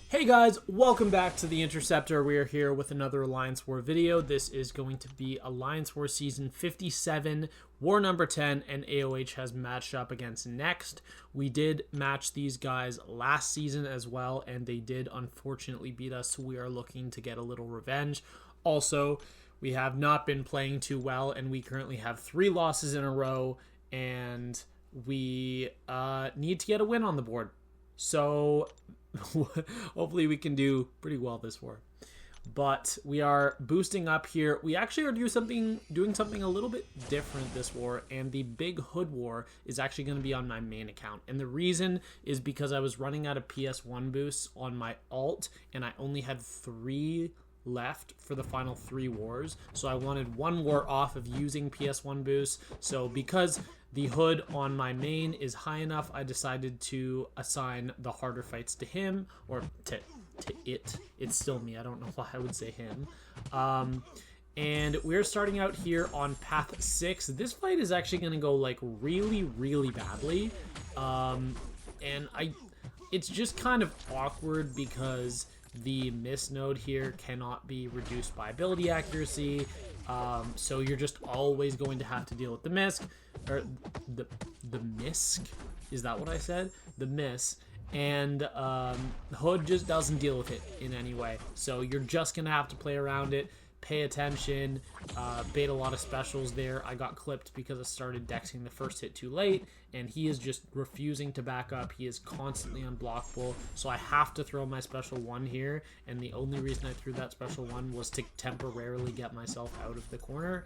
Hey guys, welcome back to the Interceptor. We are here with another Alliance War video. This is going to be Alliance War Season 57, War number 10, and AOH has matched up against Next. We did match these guys last season as well, and they did unfortunately beat us, so we are looking to get a little revenge. Also, we have not been playing too well, and we currently have 3 losses in a row, and we need to get a win on the board. So hopefully we can do pretty well this war. But we are boosting up here. We actually are doing something a little bit different this war, and the big hood war is actually going to be on my main account. And the reason is because I was running out of PS1 boosts on my alt, and I only had 3 left for the final 3 wars. So I wanted 1 war off of using PS1 boosts. So because the hood on my main is high enough, I decided to assign the harder fights to him, or to it. It's still me. I don't know why I would say him. And we're starting out here on path 6. This fight is actually going to go like really, really badly. And it's just kind of awkward because the miss node here cannot be reduced by ability accuracy. So you're just always going to have to deal with the misc, or the misc. Is that what I said? The miss. And Hood just doesn't deal with it in any way. So you're just gonna have to play around it, pay attention, bait a lot of specials there. I got clipped because I started dexing the first hit too late, and he is just refusing to back up. He is constantly unblockable, so I have to throw my special 1 here, and the only reason I threw that special 1 was to temporarily get myself out of the corner.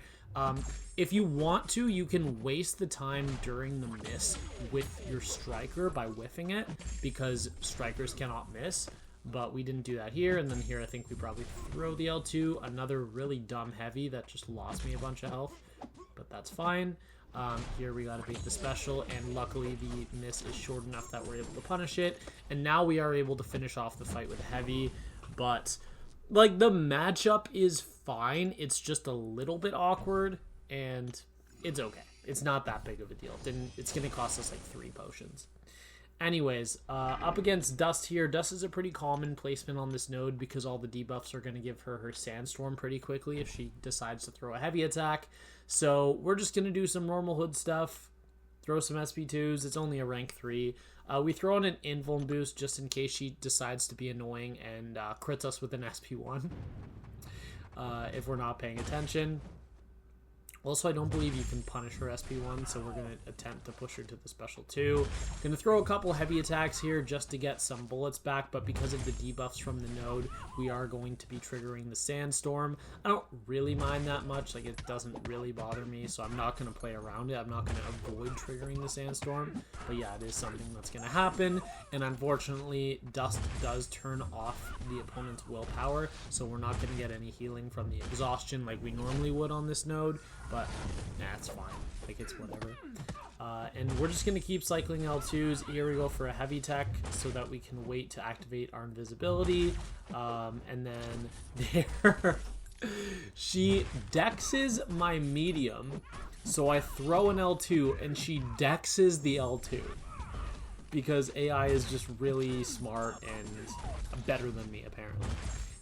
If you want to, you can waste the time during the miss with your striker by whiffing it, because strikers cannot miss. But we didn't do that here, and then here I think we probably throw the L2. Another really dumb heavy that just lost me a bunch of health, but that's fine. Here we gotta beat the special, and luckily the miss is short enough that we're able to punish it. And now we are able to finish off the fight with a heavy, but like the matchup is fine. It's just a little bit awkward, and it's okay. It's not that big of a deal. It's gonna cost us like 3 potions. Anyways, up against Dust here. Dust is a pretty common placement on this node because all the debuffs are going to give her Sandstorm pretty quickly if she decides to throw a heavy attack. So we're just going to do some normal hood stuff, throw some SP2s. It's only a rank 3. We throw in an invuln boost just in case she decides to be annoying and crits us with an SP1 if we're not paying attention. Also, I don't believe you can punish her SP1, so we're going to attempt to push her to the special 2. Going to throw a couple heavy attacks here just to get some bullets back, but because of the debuffs from the node, we are going to be triggering the Sandstorm. I don't really mind that much, like it doesn't really bother me, so I'm not going to play around it. I'm not going to avoid triggering the Sandstorm, but yeah, it is something that's going to happen, and unfortunately, Dust does turn off the opponent's willpower, so we're not going to get any healing from the exhaustion like we normally would on this node. But it's fine. Like, it's whatever. And we're just going to keep cycling L2s. Here we go for a heavy tech so that we can wait to activate our invisibility. And then there, she dexes my medium. So I throw an L2 and she dexes the L2. Because AI is just really smart and better than me, apparently.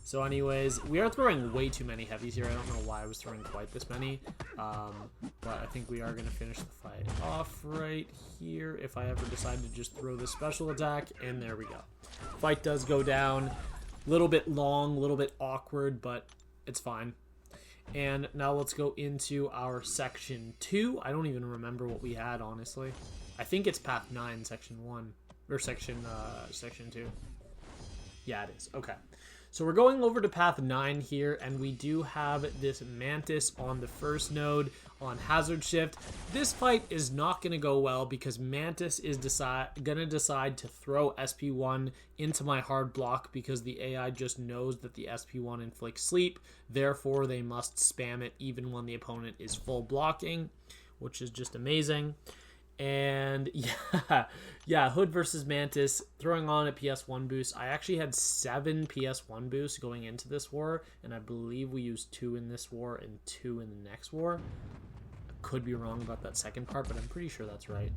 So anyways, we are throwing way too many heavies here. I don't know why I was throwing quite this many. But I think we are going to finish the fight off right here if I ever decide to just throw this special attack. And there we go. Fight does go down. A little bit long, a little bit awkward, but it's fine. And now let's go into our section 2. I don't even remember what we had, honestly. I think it's path 9, section 1. Or section 2. Yeah, it is. Okay. So we're going over to path 9 here, and we do have this Mantis on the first node on Hazard Shift. This fight is not going to go well because Mantis is going to decide to throw SP1 into my hard block because the AI just knows that the SP1 inflicts sleep. Therefore, they must spam it even when the opponent is full blocking, which is just amazing. And yeah, Hood versus Mantis, throwing on a PS1 boost. I actually had 7 PS1 boosts going into this war, and I believe we used 2 in this war and 2 in the next war. I could be wrong about that second part, but I'm pretty sure that's right.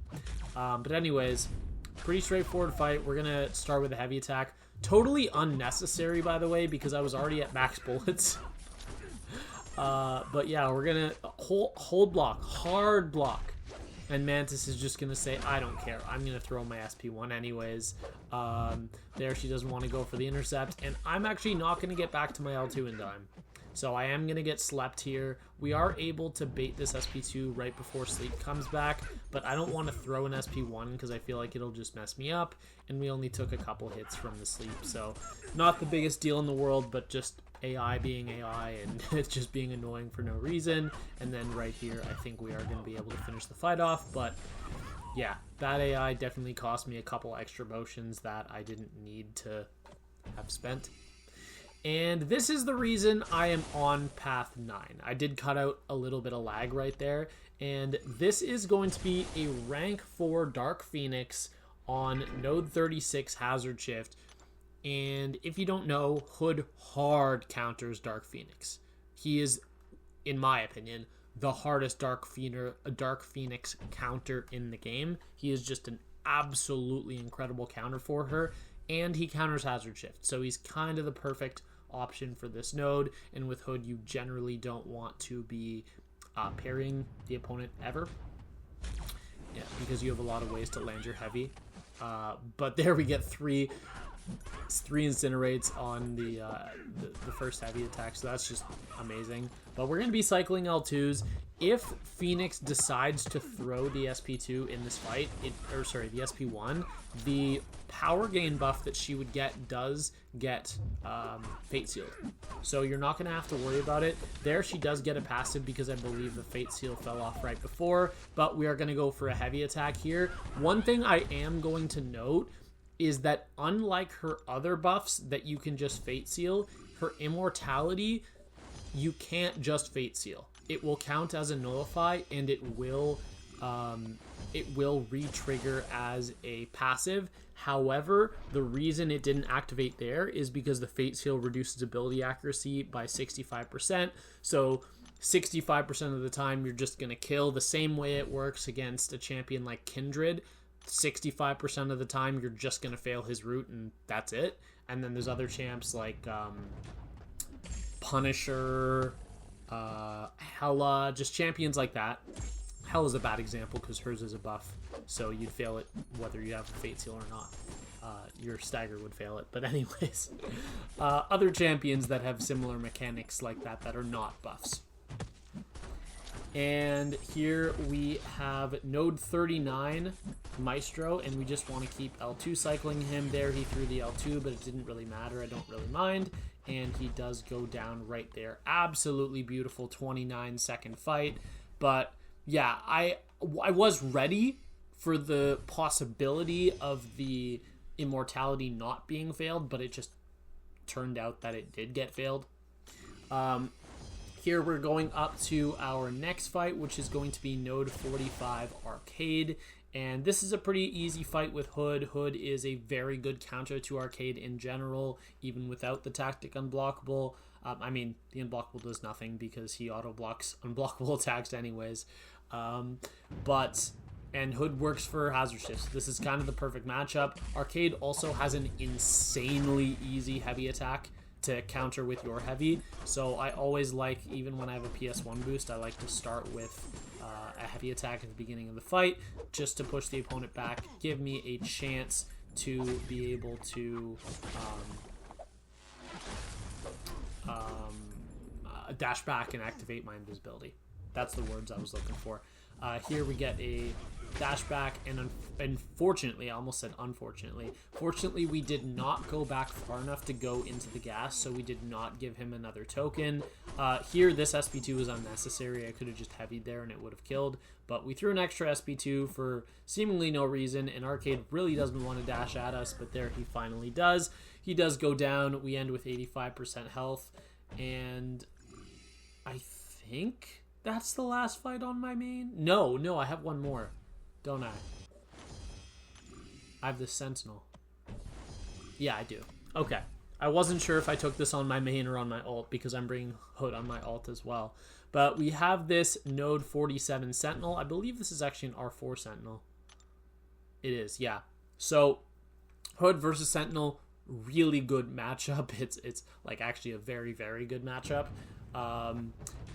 But anyways, pretty straightforward fight. We're going to start with a heavy attack. Totally unnecessary, by the way, because I was already at max bullets. But yeah, we're gonna hold block, hard block. And Mantis is just going to say, I don't care. I'm going to throw my SP1 anyways. There, she doesn't want to go for the intercept. And I'm actually not going to get back to my L2 in time. So I am going to get slept here. We are able to bait this SP2 right before sleep comes back. But I don't want to throw an SP1 because I feel like it'll just mess me up. And we only took a couple hits from the sleep. So not the biggest deal in the world, but just AI being AI and it's just being annoying for no reason. And then right here, I think we are going to be able to finish the fight off. But yeah, that AI definitely cost me a couple extra motions that I didn't need to have spent. And this is the reason I am on path 9. I did cut out a little bit of lag right there. And this is going to be a rank 4 Dark Phoenix on node 36 hazard shift. And if you don't know, Hood hard counters Dark Phoenix. He is, in my opinion, the hardest Dark Phoenix counter in the game. He is just an absolutely incredible counter for her, and he counters hazard shift. So he's kind of the perfect option for this node. And with Hood, you generally don't want to be parrying the opponent ever. Yeah, because you have a lot of ways to land your heavy. But there we get three incinerates on the first heavy attack, so that's just amazing. But we're going to be cycling L2s. If Phoenix decides to throw the SP2 in this fight, the SP1, the power gain buff that she would get does get Fate Sealed. So you're not going to have to worry about it. There she does get a passive because I believe the Fate Seal fell off right before, but we are going to go for a heavy attack here. One thing I am going to note is that unlike her other buffs that you can just Fate Seal, her immortality, you can't just Fate Seal. It will count as a nullify, and it will re-trigger as a passive. However, the reason it didn't activate there is because the Fate Seal reduces ability accuracy by 65%. So 65% of the time you're just going to kill. The same way it works against a champion like Kindred. 65% of the time you're just going to fail his route and that's it. And then there's other champs like Punisher, Hela, just champions like that. Hela's a bad example because hers is a buff, so you'd fail it whether you have a Fate Seal or not. Your stagger would fail it, but anyways. Other champions that have similar mechanics like that are not buffs. And here we have node 39, Maestro, and we just want to keep L2 cycling him. There he threw the L2, but it didn't really matter. I don't really mind. And he does go down right there. Absolutely beautiful 29-second fight. But yeah, I was ready for the possibility of the immortality not being failed, but it just turned out that it did get failed. Here we're going up to our next fight, which is going to be node 45 Arcade. And this is a pretty easy fight with Hood. Hood is a very good counter to Arcade in general, even without the tactic Unblockable. I mean, the Unblockable does nothing because he auto-blocks unblockable attacks anyways. And Hood works for hazard shifts. This is kind of the perfect matchup. Arcade also has an insanely easy heavy attack to counter with your heavy. So I always like, even when I have a PS1 boost, I like to start with a heavy attack at the beginning of the fight just to push the opponent back, give me a chance to be able to dash back and activate my invisibility. That's the words I was looking for. Here we get a dash back, and unfortunately, I almost said unfortunately, fortunately we did not go back far enough to go into the gas, so we did not give him another token. Here this SP2 was unnecessary. I could have just heavied there and it would have killed, but we threw an extra SP2 for seemingly no reason, and Arcade really doesn't want to dash at us, but there he finally does. He does go down. We end with 85% health, and I think that's the last fight on my main. No, I have one more. Don't I? I have the Sentinel. Yeah, I do. Okay. I wasn't sure if I took this on my main or on my ult because I'm bringing Hood on my ult as well. But we have this node 47 Sentinel. I believe this is actually an R4 Sentinel. It is, yeah. So, Hood versus Sentinel, really good matchup. It's like actually a very, very good matchup.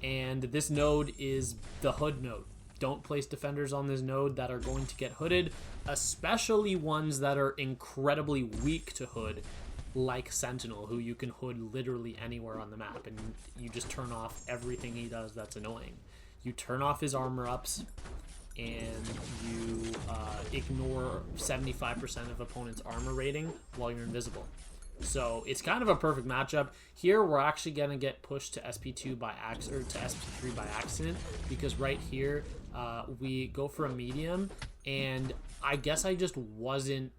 And this node is the hood node. Don't place defenders on this node that are going to get hooded, especially ones that are incredibly weak to hood, like Sentinel, who you can hood literally anywhere on the map, and you just turn off everything he does that's annoying. You turn off his armor ups, and you ignore 75% of opponent's armor rating while you're invisible. So it's kind of a perfect matchup. Here we're actually gonna get pushed to SP2 by accident, or to SP3 by accident, because right here we go for a medium, and I guess I just wasn't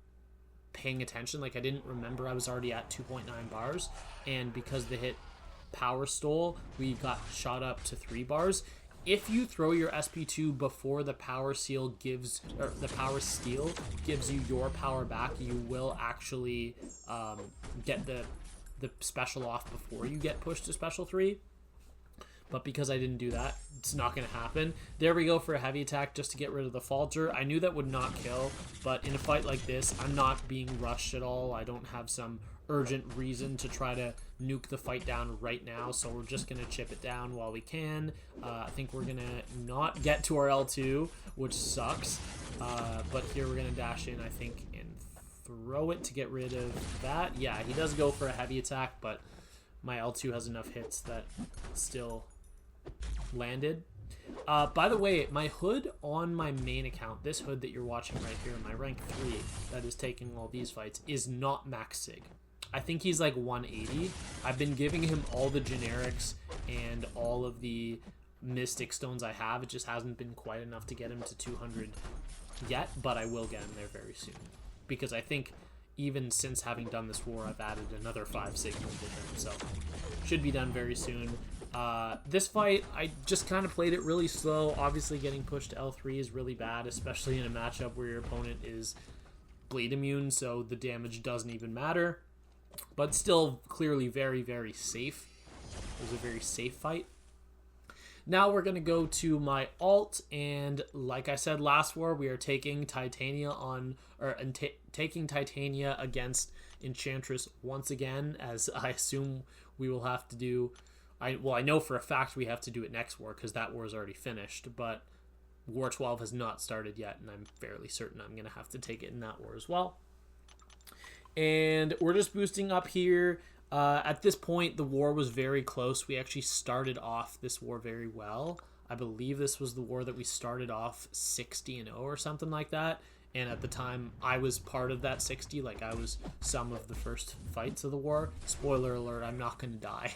paying attention. Like, I didn't remember I was already at 2.9 bars, and because the hit power stole, we got shot up to 3 bars. If you throw your SP2 before the power seal gives, or the power steal gives you your power back, you will actually get the special off before you get pushed to special 3. But because I didn't do that, it's not going to happen. There we go for a heavy attack just to get rid of the falter. I knew that would not kill, but in a fight like this, I'm not being rushed at all. I don't have some urgent reason to try to nuke the fight down right now, so we're just going to chip it down while we can. I think we're going to not get to our L2, which sucks, but here we're going to dash in, I think, and throw it to get rid of that. Yeah, he does go for a heavy attack, but my L2 has enough hits that still landed. By the way, my hood on my main account, this hood that you're watching right here, my rank 3 that is taking all these fights, is not max sig. I think he's like 180. I've been giving him all the generics and all of the mystic stones I have. It just hasn't been quite enough to get him to 200 yet, but I will get him there very soon, because I think even since having done this war, I've added another 5 signals with him, so should be done very soon. This fight, I just kind of played it really slow. Obviously, getting pushed to L3 is really bad, especially in a matchup where your opponent is bleed immune, so the damage doesn't even matter. But still, clearly very, very safe. It was a very safe fight. Now we're going to go to my alt, and like I said last war, we are taking Titania on, or taking Titania against Enchantress once again, as I assume we will have to do. I know for a fact we have to do it next war, because that war is already finished, but War 12 has not started yet, and I'm fairly certain I'm going to have to take it in that war as well. And we're just boosting up here. At this point, the war was very close. We actually started off this war very well. I believe this was the war that we started off 60-0 or something like that. And at the time, I was part of that 60. Like, I was some of the first fights of the war. Spoiler alert, I'm not going to die.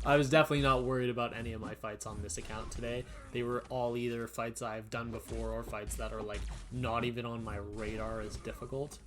I was definitely not worried about any of my fights on this account today. They were all either fights I've done before or fights that are, like, not even on my radar as difficult.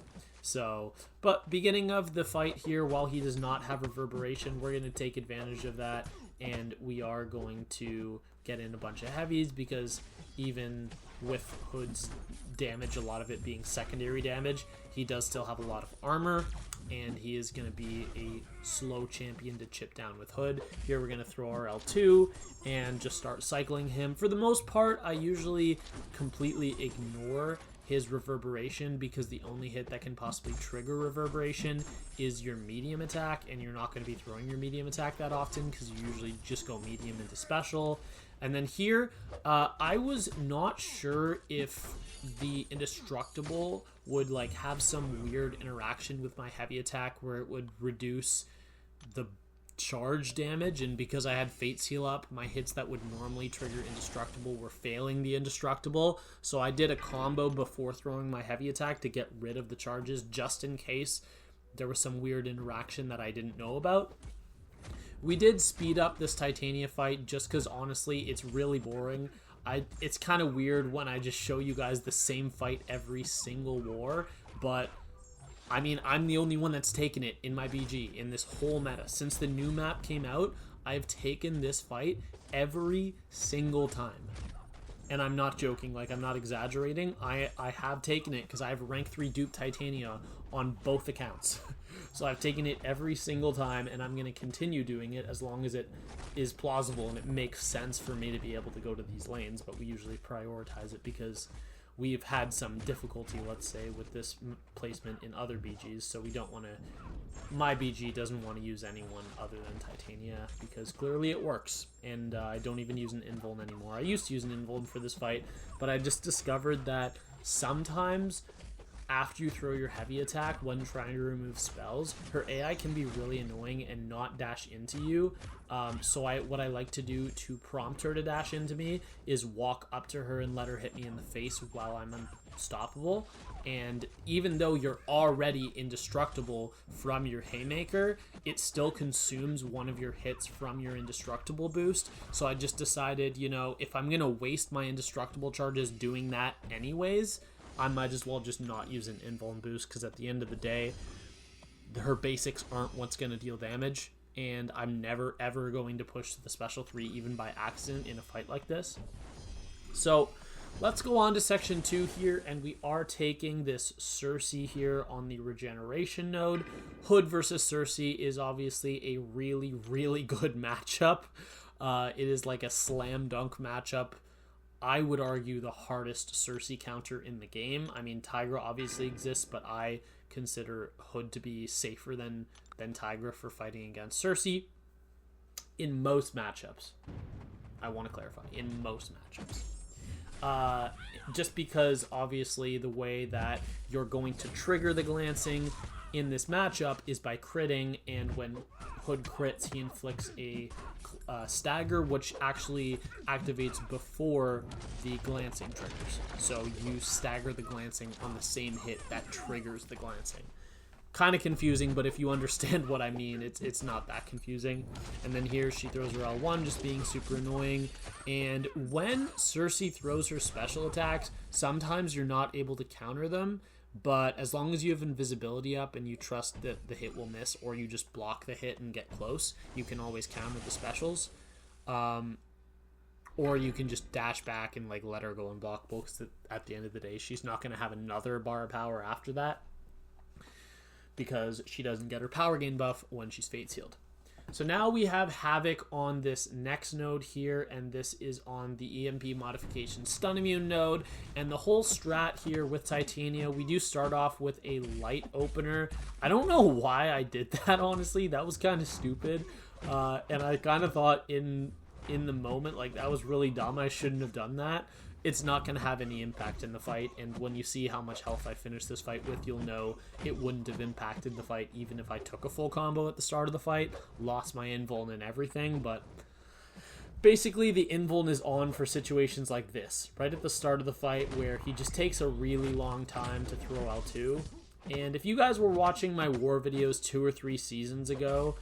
So, but beginning of the fight here, while he does not have reverberation, we're going to take advantage of that, and we are going to get in a bunch of heavies, because even with Hood's damage, a lot of it being secondary damage, he does still have a lot of armor, and he is going to be a slow champion to chip down with Hood. Here we're going to throw our L2 and just start cycling him. For the most part, I usually completely ignore his reverberation, because the only hit that can possibly trigger reverberation is your medium attack, and you're not going to be throwing your medium attack that often, because you usually just go medium into special. And then here, I was not sure if the indestructible would like have some weird interaction with my heavy attack where it would reduce the charge damage, and because I had Fate Seal up, my hits that would normally trigger indestructible were failing the indestructible, so I did a combo before throwing my heavy attack to get rid of the charges, just in case there was some weird interaction that I didn't know about. We did speed up this Titania fight just because honestly it's really boring. It's kind of weird when I just show you guys the same fight every single war, but I mean, I'm the only one that's taken it in my BG in this whole meta. Since the new map came out, I've taken this fight every single time. And I'm not joking, like, I'm not exaggerating. I have taken it because I have rank 3 dupe Titania on both accounts. So I've taken it every single time, and I'm going to continue doing it as long as it is plausible and it makes sense for me to be able to go to these lanes. But we usually prioritize it because we've had some difficulty, let's say, with this placement in other BGs, so we don't want to... My BG doesn't want to use anyone other than Titania, because clearly it works, and I don't even use an invuln anymore. I used to use an invuln for this fight, but I just discovered that sometimes after you throw your heavy attack when trying to remove spells, her AI can be really annoying and not dash into you. So what I like to do to prompt her to dash into me is walk up to her and let her hit me in the face while I'm unstoppable. And even though you're already indestructible from your haymaker, it still consumes one of your hits from your indestructible boost. So I just decided, you know, if I'm gonna waste my indestructible charges doing that anyways, I might as well just not use an invuln boost, because at the end of the day, her basics aren't what's going to deal damage, and I'm never ever going to push the special 3 even by accident in a fight like this. So let's go on to section 2 here, and we are taking this Sersi here on the regeneration node. Hood versus Sersi is obviously a really, really good matchup. It is like a slam dunk matchup. I would argue the hardest Sersi counter in the game. I mean, Tigra obviously exists, but I consider Hood to be safer than Tigra for fighting against Sersi in most matchups. I want to clarify, in most matchups. Just because obviously the way that you're going to trigger the glancing in this matchup is by critting, and when Hood crits, he inflicts a stagger, which actually activates before the glancing triggers. So you stagger the glancing on the same hit that triggers the glancing. Kind of confusing, but if you understand what I mean, it's not that confusing. And then here she throws her L1, just being super annoying. And when Sersi throws her special attacks, sometimes you're not able to counter them, but as long as you have invisibility up and you trust that the hit will miss, or you just block the hit and get close, you can always counter the specials. Or you can just dash back and like let her go unblockable, because at the end of the day, she's not going to have another bar of power after that, because she doesn't get her power gain buff when she's fate sealed. So now we have Havok on this next node here, and this is on the EMP modification stun immune node. And the whole strat here with Titania, we do start off with a light opener. I don't know why I did that, honestly. That was kind of stupid. And I kind of thought in the moment, like, that was really dumb. I shouldn't have done that. It's not going to have any impact in the fight, and when you see how much health I finished this fight with, you'll know it wouldn't have impacted the fight even if I took a full combo at the start of the fight, lost my invuln and everything. But basically the invuln is on for situations like this, right at the start of the fight, where he just takes a really long time to throw L2. And if you guys were watching my war videos 2 or 3 seasons ago,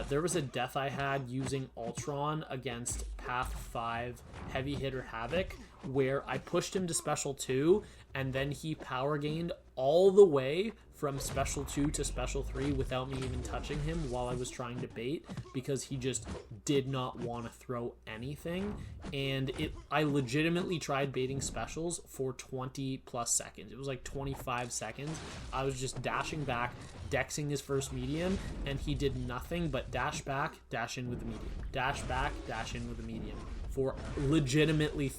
there was a death I had using Ultron against Path 5 heavy hitter Havok, where I pushed him to special 2, and then he power gained all the way from special 2 to special 3 without me even touching him while I was trying to bait, because he just did not want to throw anything. And I legitimately tried baiting specials for 20 plus seconds. It was like 25 seconds. I was just dashing back, dexing his first medium, and he did nothing but dash back, dash in with the medium, dash back, dash in with the medium for legitimately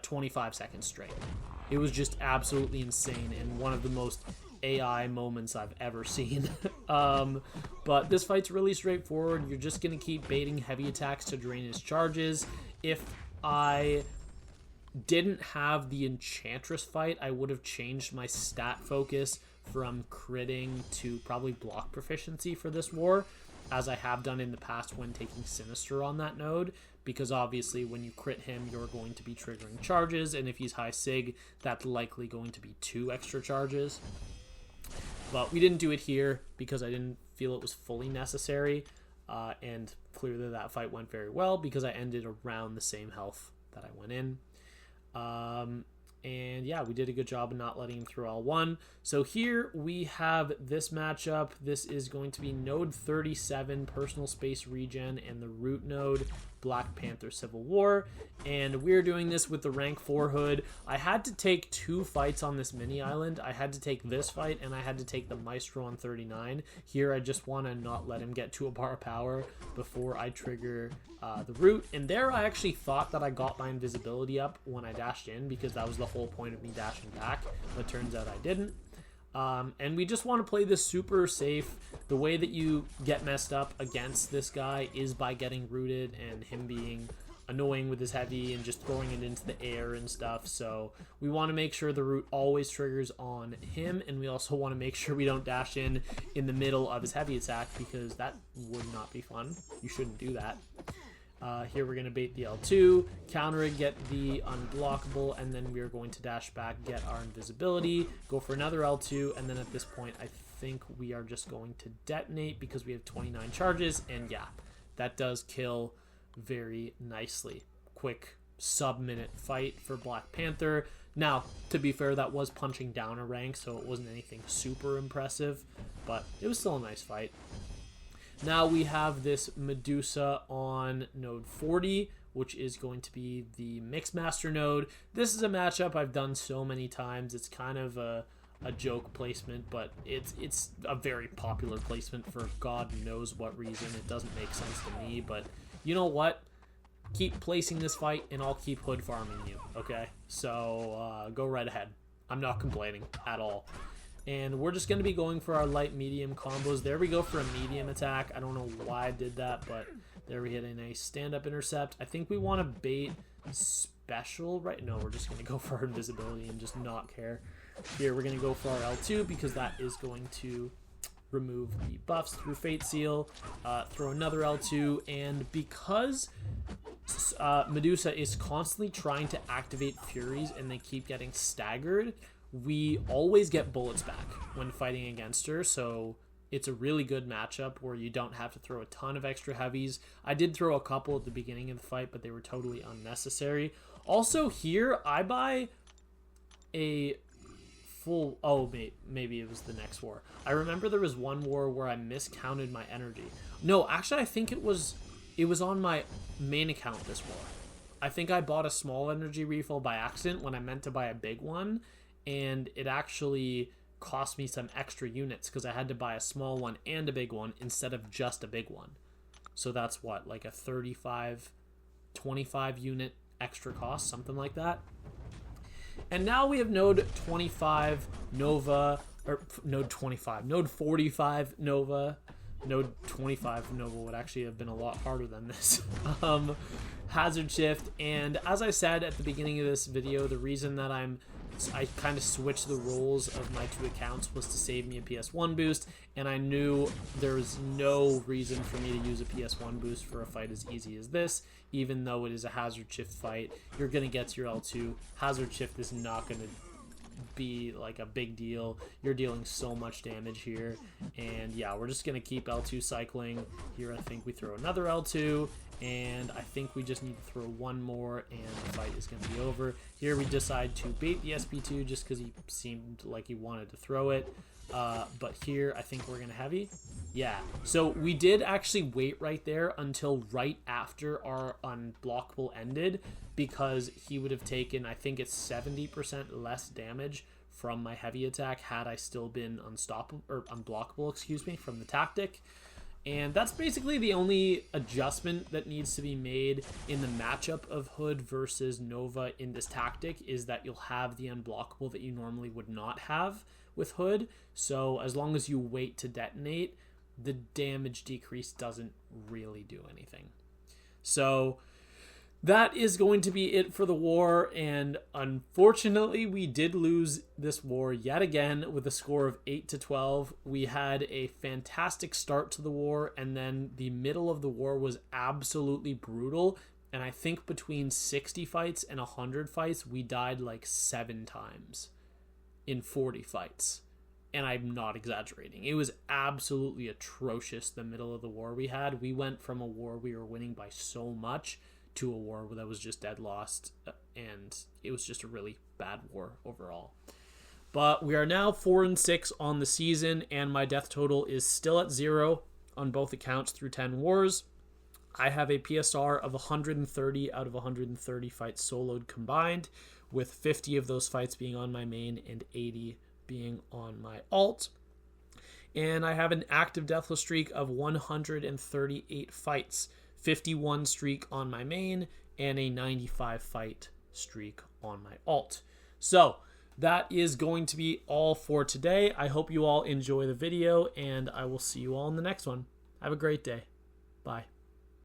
25 seconds straight. It was just absolutely insane, and one of the most AI moments I've ever seen. But this fight's really straightforward. You're just going to keep baiting heavy attacks to drain his charges. If I didn't have the Enchantress fight, I would have changed my stat focus from critting to probably block proficiency for this war, as I have done in the past when taking Sinister on that node, because obviously when you crit him, you're going to be triggering charges, and if he's high sig, that's likely going to be 2 extra charges. But we didn't do it here because I didn't feel it was fully necessary, and clearly that fight went very well because I ended around the same health that I went in. And yeah, we did a good job of not letting him through L1. So here we have this matchup. This is going to be node 37, personal space regen, and the root node. Black Panther Civil War, and we're doing this with the rank 4 hood. I had to take 2 fights on this mini island. I had to take this fight, and I had to take the Maestro on 39. Here, I just want to not let him get to a bar of power before I trigger the root. And there, I actually thought that I got my invisibility up when I dashed in, because that was the whole point of me dashing back, but turns out I didn't. And we just want to play this super safe. The way that you get messed up against this guy is by getting rooted and him being annoying with his heavy and just throwing it into the air and stuff. So we want to make sure the root always triggers on him, and we also want to make sure we don't dash in the middle of his heavy attack, because that would not be fun. You shouldn't do that. Here we're going to bait the L2, counter it, get the unblockable, and then we are going to dash back, get our invisibility, go for another L2, and then at this point I think we are just going to detonate because we have 29 charges, and yeah, that does kill very nicely. Quick sub-minute fight for Black Panther. Now, to be fair, that was punching down a rank, so it wasn't anything super impressive, but it was still a nice fight. Now we have this Medusa on node 40, which is going to be the Mixmaster node. This is a matchup I've done so many times. It's kind of a joke placement, but it's a very popular placement for God knows what reason. It doesn't make sense to me, but you know what? Keep placing this fight, and I'll keep hood farming you, okay? So go right ahead. I'm not complaining at all. And we're just going to be going for our light-medium combos. There we go for a medium attack. I don't know why I did that, but there we hit a nice stand-up intercept. I think we want to bait special, right? No, we're just going to go for our invisibility and just not care. Here, we're going to go for our L2 because that is going to remove the buffs through Fate Seal. Throw another L2, and because Medusa is constantly trying to activate Furies and they keep getting staggered, we always get bullets back when fighting against her, so it's a really good matchup where you don't have to throw a ton of extra heavies. I did throw a couple at the beginning of the fight, but they were totally unnecessary. Also here, I buy a full... Oh, maybe it was the next war. I remember there was one war where I miscounted my energy. No, actually, I think it was on my main account this war. I think I bought a small energy refill by accident when I meant to buy a big one, and it actually cost me some extra units because I had to buy a small one and a big one instead of just a big one. So that's what, like a 25 unit extra cost, something like that. And now we have node 25 Nova, or node 25, node 45 Nova. Node 25 Nova would actually have been a lot harder than this. Hazard shift, and as I said at the beginning of this video, the reason that I kind of switched the roles of my 2 accounts was to save me a PS1 boost, and I knew there was no reason for me to use a PS1 boost for a fight as easy as this. Even though it is a hazard shift fight, you're going to get to your L2. Hazard shift is not going to be like a big deal. You're dealing so much damage here, and yeah, we're just going to keep L2 cycling. Here I think we throw another L2, and I think we just need to throw one more and the fight is going to be over. Here we decide to bait the SP2 just because he seemed like he wanted to throw it, but here I think we're going to heavy. Yeah, so we did actually wait right there until right after our unblockable ended, because he would have taken, I think it's 70% less damage from my heavy attack had I still been unstoppable, or unblockable, excuse me, from the tactic. And that's basically the only adjustment that needs to be made in the matchup of Hood versus Nova in this tactic, is that you'll have the unblockable that you normally would not have with Hood. So as long as you wait to detonate, the damage decrease doesn't really do anything. So that is going to be it for the war, and unfortunately we did lose this war yet again with a score of 8-12. We had a fantastic start to the war, and then the middle of the war was absolutely brutal, and I think between 60 fights and 100 fights we died like 7 times in 40 fights. And I'm not exaggerating. It was absolutely atrocious, the middle of the war we had. We went from a war we were winning by so much to a war that was just dead lost, and it was just a really bad war overall. But we are now 4-6 on the season, and my death total is still at 0 on both accounts through 10 wars. I have a PSR of 130 out of 130 fights soloed combined, with 50 of those fights being on my main and 80 being on my alt. And I have an active Deathless streak of 138 fights, 51 streak on my main, and a 95 fight streak on my alt. So that is going to be all for today. I hope you all enjoy the video, and I will see you all in the next one. Have a great day. Bye.